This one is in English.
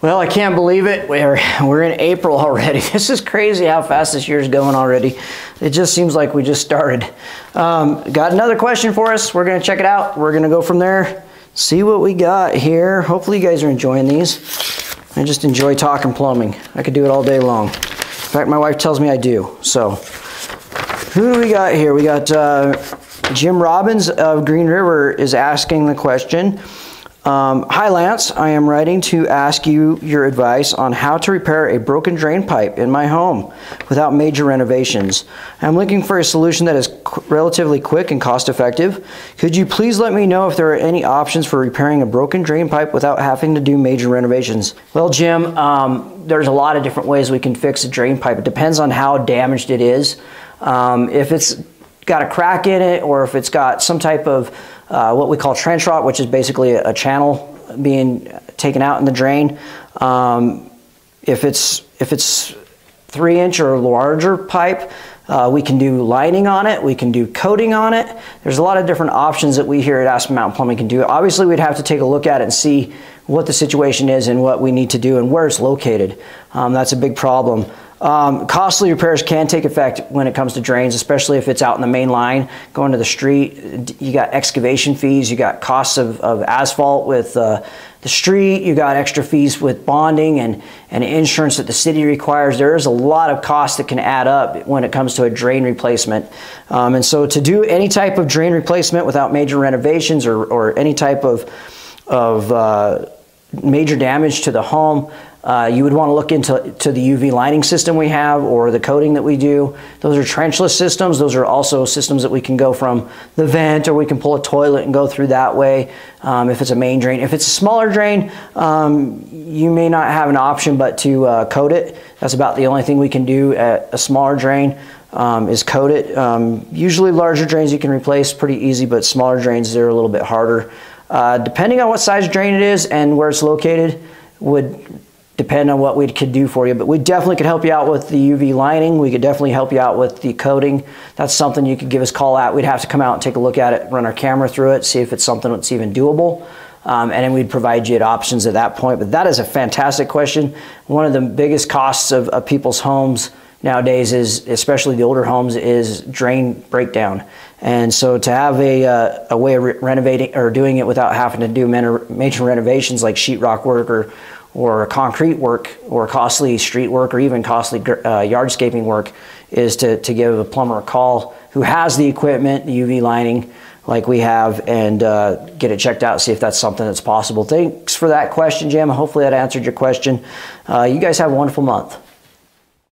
Well, I can't believe it. We're in April already. This is crazy how fast this year's going already. It just seems like we just started. Got another question for us. We're going to check it out. We're going to go from there, see what we got here. Hopefully you guys are enjoying these. I just enjoy talking plumbing. I could do it all day long. In fact, my wife tells me I do. So, who do we got here? We got Jim Robbins of Green River is asking the question. Hi Lance, I am writing to ask you your advice on how to repair a broken drain pipe in my home without major renovations. I'm looking for a solution that is relatively quick and cost effective. Could you please let me know if there are any options for repairing a broken drain pipe without having to do major renovations? Well, Jim, there's a lot of different ways we can fix a drain pipe. It depends on how damaged it is. If it's got a crack in it, or if it's got some type of what we call trench rot, which is basically a channel being taken out in the drain. If it's 3-inch or larger pipe, we can do lining on it, we can do coating on it. There's a lot of different options that we here at Aspen Mountain Plumbing can do. Obviously, we'd have to take a look at it and see what the situation is and what we need to do and where it's located. That's a big problem. Costly repairs can take effect when it comes to drains, especially if it's out in the main line going to the street. You got excavation fees, you got costs of asphalt with the street, you got extra fees with bonding and insurance that the city requires. There is a lot of costs that can add up when it comes to a drain replacement. And so to do any type of drain replacement without major renovations or any type of major damage to the home, you would want to look into the UV lining system we have or the coating that we do. Those are trenchless systems. Those are also systems that we can go from the vent, or we can pull a toilet and go through that way if it's a main drain. If it's a smaller drain, you may not have an option but to coat it. That's about the only thing we can do at a smaller drain is coat it. Usually larger drains you can replace pretty easy, but smaller drains, they're a little bit harder. Depending on what size drain it is and where it's located would depend on what we could do for you, but we definitely could help you out with the UV lining. We could definitely help you out with the coating. That's something you could give us a call at. We'd have to come out and take a look at it, run our camera through it, see if it's something that's even doable, and then we'd provide you options at that point. But that is a fantastic question. One of the biggest costs of people's homes nowadays is, especially the older homes, is drain breakdown. And so to have a way of renovating or doing it without having to do major renovations like sheetrock work or concrete work or costly street work or even costly yardscaping work is to give a plumber a call who has the equipment, the UV lining like we have, and get it checked out, see if that's something that's possible. Thanks for that question, Jim. Hopefully that answered your question. You guys have a wonderful month.